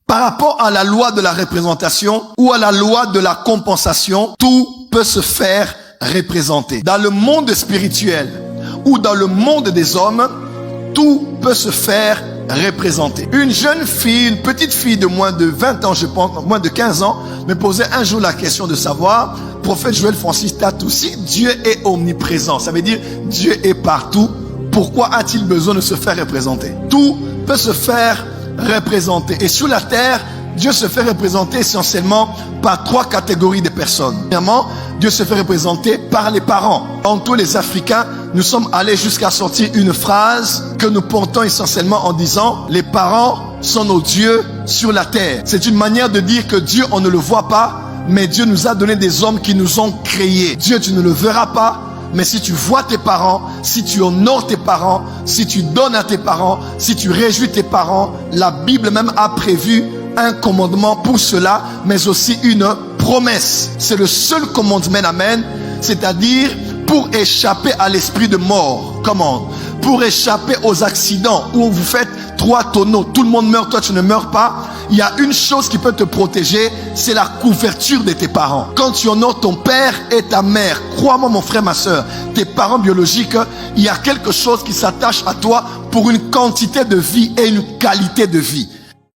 Par rapport à la loi de la représentation ou à la loi de la compensation, tout peut se faire représenter. Dans le monde spirituel ou dans le monde des hommes, tout peut se faire représenter. Une jeune fille, une petite fille de moins de 20 ans, je pense, moins de 15 ans, me posait un jour la question de savoir, prophète Joël Francis Tatou, si Dieu est omniprésent, ça veut dire Dieu est partout, pourquoi a-t-il besoin de se faire représenter? Tout peut se faire représenter. Et sur la terre, Dieu se fait représenter essentiellement par 3 catégories de personnes. Premièrement, Dieu se fait représenter par les parents. En tous les Africains, nous sommes allés jusqu'à sortir une phrase que nous portons essentiellement en disant « Les parents sont nos dieux sur la terre ». C'est une manière de dire que Dieu, on ne le voit pas, mais Dieu nous a donné des hommes qui nous ont créés. Dieu, tu ne le verras pas, mais si tu vois tes parents, si tu honores tes parents, si tu donnes à tes parents, si tu réjouis tes parents, la Bible même a prévu un commandement pour cela, mais aussi une promesse. C'est le seul commandement, amen, c'est-à-dire pour échapper à l'esprit de mort. Comment? Pour échapper aux accidents où vous faites 3 tonneaux, tout le monde meurt, toi tu ne meurs pas. Il y a une chose qui peut te protéger, c'est la couverture de tes parents. Quand tu honores ton père et ta mère, crois-moi mon frère, ma soeur, tes parents biologiques, il y a quelque chose qui s'attache à toi pour une quantité de vie et une qualité de vie.